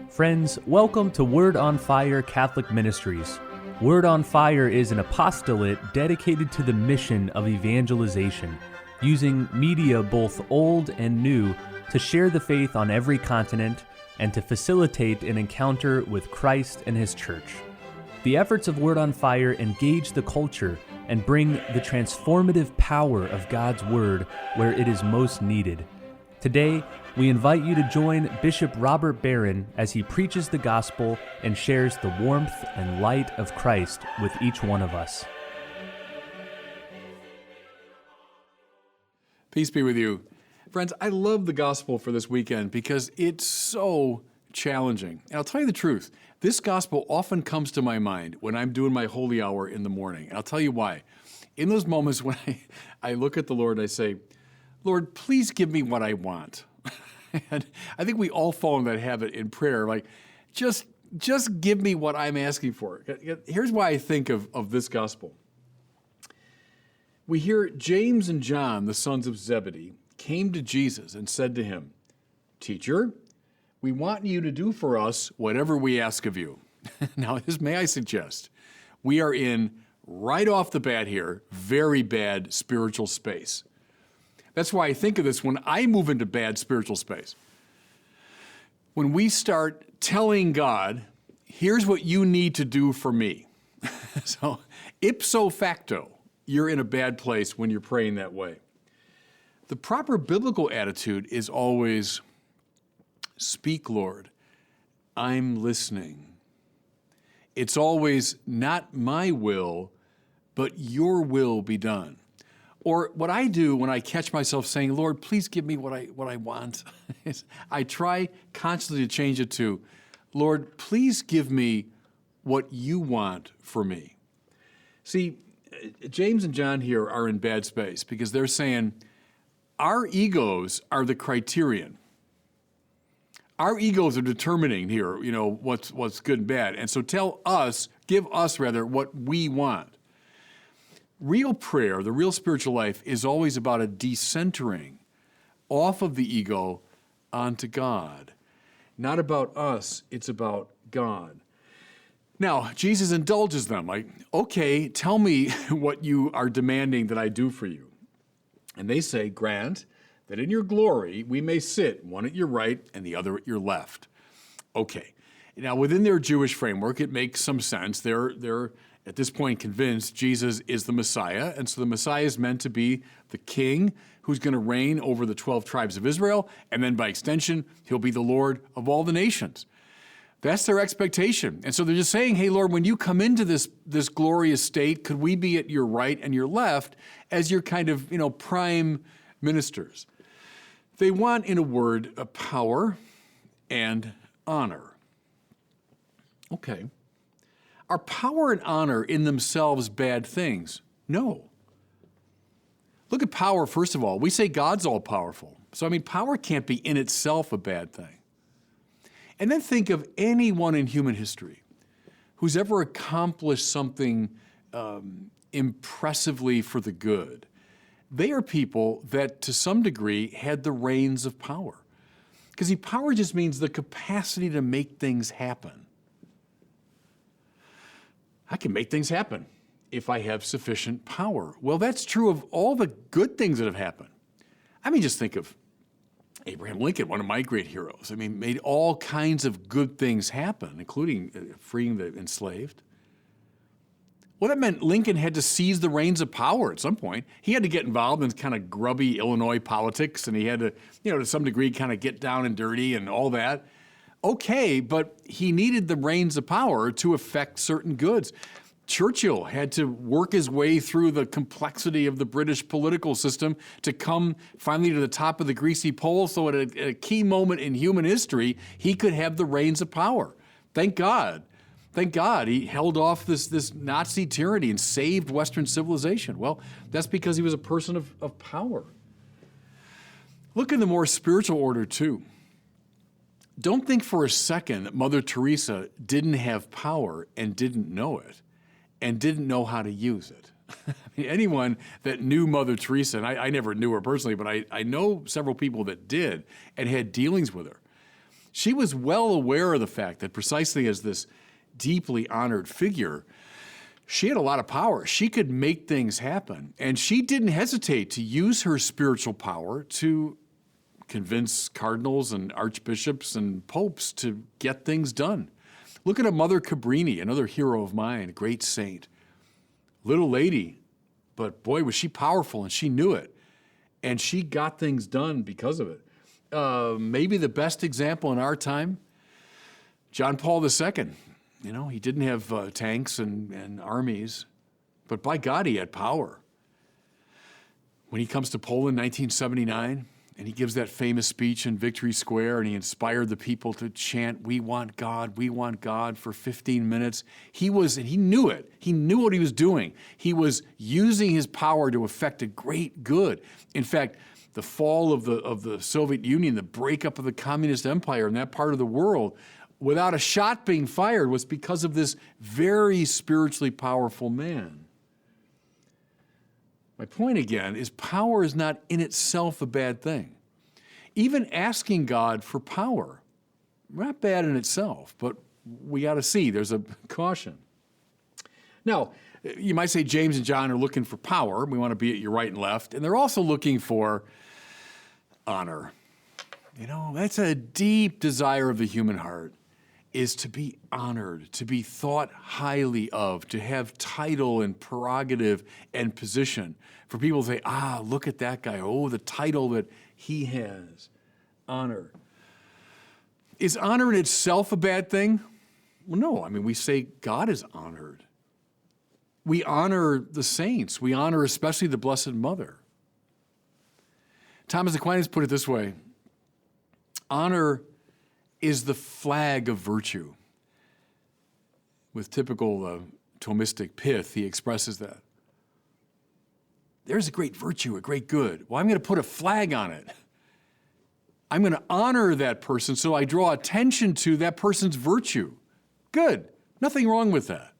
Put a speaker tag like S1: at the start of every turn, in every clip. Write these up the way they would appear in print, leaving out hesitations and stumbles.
S1: Friends, welcome to Word on Fire Catholic Ministries. Word on Fire is an apostolate dedicated to the mission of evangelization, using media both old and new to share the faith on every continent and to facilitate an encounter with Christ and His Church. The efforts of Word on Fire engage the culture and bring the transformative power of God's Word where it is most needed. Today, we invite you to join Bishop Robert Barron as he preaches the gospel and shares the warmth and light of Christ with each one of us.
S2: Peace be with you. Friends, I love the gospel for this weekend because it's so challenging. And I'll tell you the truth, this gospel often comes to my mind when I'm doing my holy hour in the morning. And I'll tell you why. In those moments when I look at the Lord, I say, Lord, please give me what I want. And I think we all fall in that habit in prayer, like, just give me what I'm asking for. Here's why I think of this gospel. We hear James and John, the sons of Zebedee, came to Jesus and said to him, Teacher, we want you to do for us whatever we ask of you. Now, may I suggest, we are in, right off the bat here, very bad spiritual space. That's why I think of this when I move into bad spiritual space. When we start telling God, here's what you need to do for me. So ipso facto, you're in a bad place when you're praying that way. The proper biblical attitude is always, speak, Lord, I'm listening. It's always not my will, but your will be done. Or what I do when I catch myself saying, Lord, please give me what I want, is I try constantly to change it to, Lord, please give me what you want for me. See, James and John here are in bad space because they're saying, our egos are the criterion. Our egos are determining here, what's good and bad. And so give us what we want. Real prayer, the real spiritual life, is always about a decentering off of the ego onto God. Not about us, it's about God. Now, Jesus indulges them, like, okay, tell me what you are demanding that I do for you. And they say, grant that in your glory we may sit, one at your right and the other at your left. Okay. Now, within their Jewish framework, it makes some sense. They're at this point convinced Jesus is the Messiah, and so the Messiah is meant to be the king who's going to reign over the 12 tribes of Israel, and then by extension, he'll be the Lord of all the nations. That's their expectation. And so they're just saying, hey, Lord, when you come into this glorious state, could we be at your right and your left as your kind of, prime ministers? They want, in a word, a power and honor. Okay. Are power and honor in themselves bad things? No. Look at power, first of all. We say God's all-powerful. So, power can't be in itself a bad thing. And then think of anyone in human history who's ever accomplished something impressively for the good. They are people that, to some degree, had the reins of power. Because power just means the capacity to make things happen. I can make things happen if I have sufficient power. Well, that's true of all the good things that have happened. Just think of Abraham Lincoln, one of my great heroes. Made all kinds of good things happen, including freeing the enslaved. Well, that meant Lincoln had to seize the reins of power at some point. He had to get involved in kind of grubby Illinois politics, and he had to, to some degree, kind of get down and dirty and all that. Okay, but he needed the reins of power to effect certain goods. Churchill had to work his way through the complexity of the British political system to come finally to the top of the greasy pole, so at a key moment in human history, he could have the reins of power. Thank God. Thank God he held off this Nazi tyranny and saved Western civilization. Well, that's because he was a person of power. Look in the more spiritual order, too. Don't think for a second that Mother Teresa didn't have power and didn't know it and didn't know how to use it. Anyone that knew Mother Teresa, and I never knew her personally, but I know several people that did and had dealings with her. She was well aware of the fact that precisely as this deeply honored figure, she had a lot of power. She could make things happen. And she didn't hesitate to use her spiritual power to convince cardinals and archbishops and popes to get things done. Look at a Mother Cabrini, another hero of mine, a great saint. Little lady, but boy, was she powerful, and she knew it. And she got things done because of it. Maybe the best example in our time, John Paul II. You know, he didn't have tanks and armies, but by God, he had power. When he comes to Poland in 1979, and he gives that famous speech in Victory Square, and he inspired the people to chant, we want God," for 15 minutes. He knew it. He knew what he was doing. He was using his power to effect a great good. In fact, the fall of the Soviet Union, the breakup of the communist empire in that part of the world, without a shot being fired, was because of this very spiritually powerful man. My point again is power is not in itself a bad thing. Even asking God for power, not bad in itself, but we got to see there's a caution. Now, you might say James and John are looking for power. We want to be at your right and left. And they're also looking for honor. You know, that's a deep desire of the human heart, is to be honored, to be thought highly of, to have title and prerogative and position. For people to say, look at that guy. Oh, the title that he has. Honor. Is honor in itself a bad thing? Well, no. I mean, we say God is honored. We honor the saints. We honor especially the Blessed Mother. Thomas Aquinas put it this way: honor is the flag of virtue. With typical Thomistic pith, he expresses that. There's a great virtue, a great good. Well, I'm going to put a flag on it. I'm going to honor that person, so I draw attention to that person's virtue. Good. Nothing wrong with that.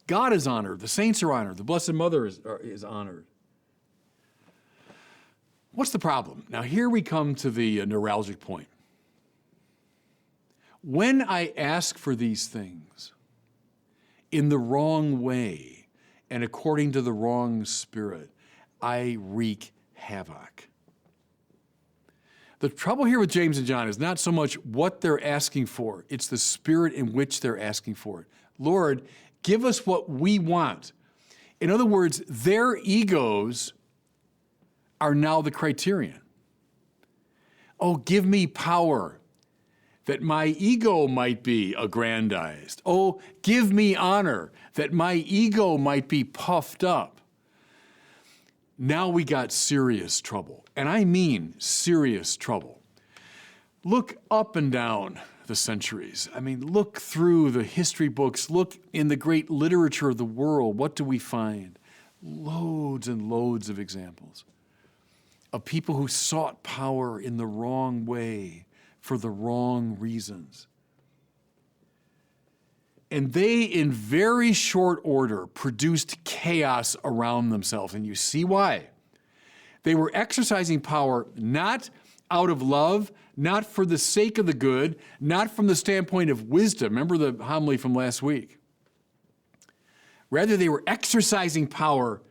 S2: God is honored. The saints are honored. The Blessed Mother is honored. What's the problem? Now, here we come to the neuralgic point. When I ask for these things in the wrong way and according to the wrong spirit, I wreak havoc. The trouble here with James and John is not so much what they're asking for, it's the spirit in which they're asking for it. Lord, give us what we want. In other words, their egos are now the criterion. Oh, give me power, that my ego might be aggrandized. Oh, give me honor, that my ego might be puffed up. Now we got serious trouble, and I mean serious trouble. Look up and down the centuries. I mean, look through the history books, look in the great literature of the world. What do we find? Loads and loads of examples of people who sought power in the wrong way, for the wrong reasons. And they, in very short order, produced chaos around themselves. And you see why. They were exercising power not out of love, not for the sake of the good, not from the standpoint of wisdom. Remember the homily from last week. Rather, they were exercising power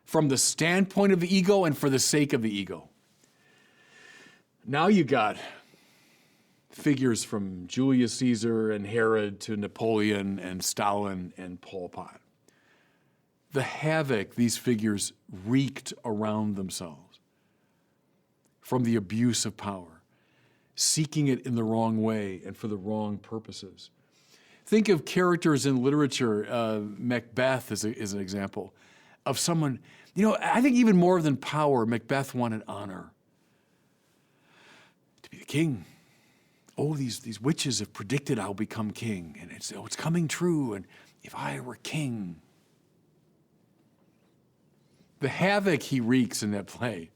S2: from the standpoint of the ego and for the sake of the ego. Now you got figures from Julius Caesar and Herod to Napoleon and Stalin and Pol Pot. The havoc these figures wreaked around themselves from the abuse of power, seeking it in the wrong way and for the wrong purposes. Think of characters in literature. Macbeth is an example of someone, I think even more than power, Macbeth wanted honor. To be the king. Oh, these witches have predicted I'll become king, and it's coming true, and if I were king. The havoc he wreaks in that play,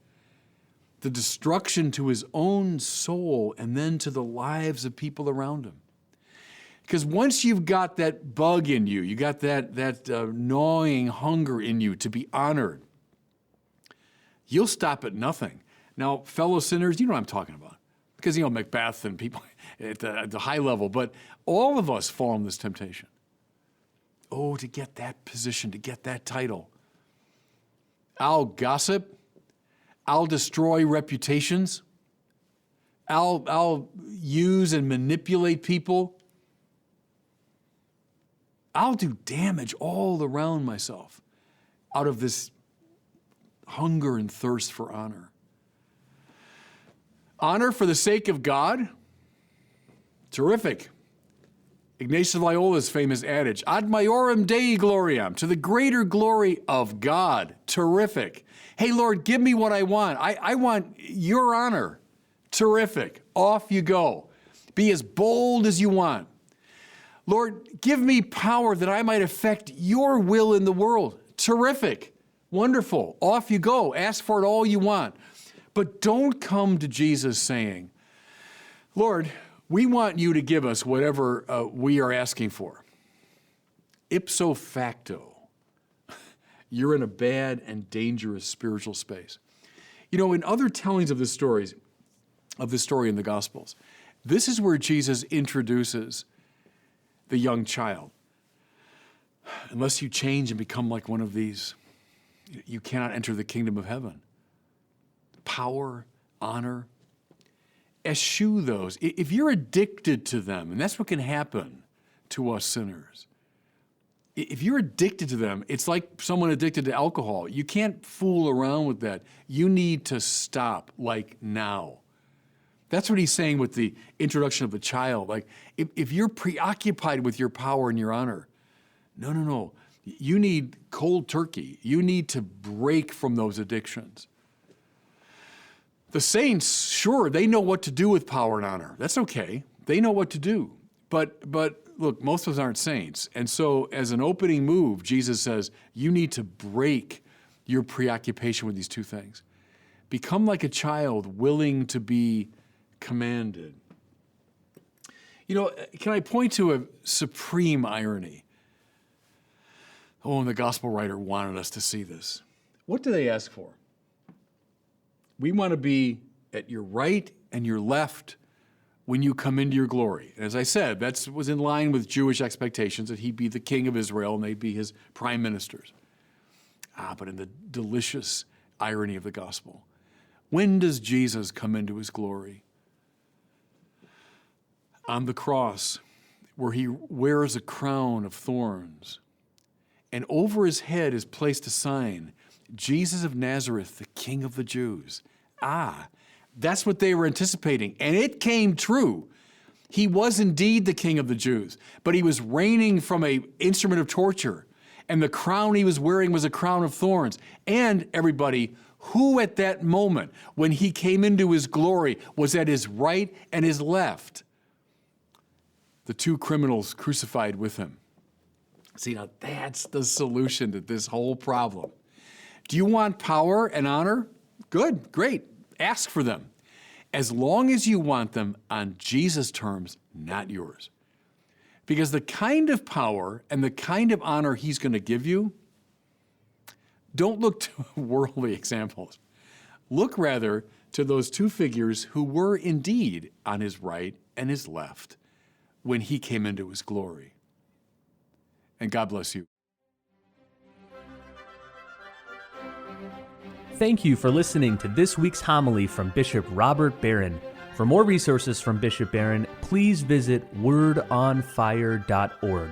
S2: the destruction to his own soul and then to the lives of people around him. Because once you've got that bug in you, you got that gnawing hunger in you to be honored, you'll stop at nothing. Now, fellow sinners, you know what I'm talking about. Because, Macbeth and people, at the high level, but all of us fall in this temptation. Oh, to get that position, to get that title. I'll gossip. I'll destroy reputations. I'll use and manipulate people. I'll do damage all around myself out of this hunger and thirst for honor. Honor for the sake of God? Terrific. Ignatius of Loyola's famous adage, ad maiorem Dei gloriam, to the greater glory of God. Terrific. Hey, Lord, give me what I want. I want your honor. Terrific. Off you go. Be as bold as you want. Lord, give me power that I might affect your will in the world. Terrific. Wonderful. Off you go. Ask for it all you want. But don't come to Jesus saying, Lord, we want you to give us whatever we are asking for. Ipso facto, you're in a bad and dangerous spiritual space. You know, in other tellings of the story in the Gospels, this is where Jesus introduces the young child. Unless you change and become like one of these, you cannot enter the kingdom of heaven. Power, honor, eschew those. If you're addicted to them, and that's what can happen to us sinners. If you're addicted to them, it's like someone addicted to alcohol. You can't fool around with that. You need to stop, like now. That's what he's saying with the introduction of the child. Like, if you're preoccupied with your power and your honor, no. You need cold turkey. You need to break from those addictions. The saints, sure, they know what to do with power and honor. That's okay. They know what to do. But look, most of us aren't saints. And so as an opening move, Jesus says, you need to break your preoccupation with these two things. Become like a child willing to be commanded. You know, can I point to a supreme irony? Oh, and the gospel writer wanted us to see this. What do they ask for? We want to be at your right and your left when you come into your glory. And as I said, that was in line with Jewish expectations that he'd be the king of Israel and they'd be his prime ministers. But in the delicious irony of the gospel, when does Jesus come into his glory? On the cross, where he wears a crown of thorns, and over his head is placed a sign, Jesus of Nazareth, the King of the Jews. That's what they were anticipating. And it came true. He was indeed the King of the Jews, but he was reigning from an instrument of torture. And the crown he was wearing was a crown of thorns. And everybody, who at that moment, when he came into his glory, was at his right and his left? The two criminals crucified with him. See, now that's the solution to this whole problem. Do you want power and honor? Good, great. Ask for them. As long as you want them on Jesus' terms, not yours. Because the kind of power and the kind of honor he's going to give you, don't look to worldly examples. Look rather to those two figures who were indeed on his right and his left when he came into his glory. And God bless you.
S1: Thank you for listening to this week's homily from Bishop Robert Barron. For more resources from Bishop Barron, please visit wordonfire.org.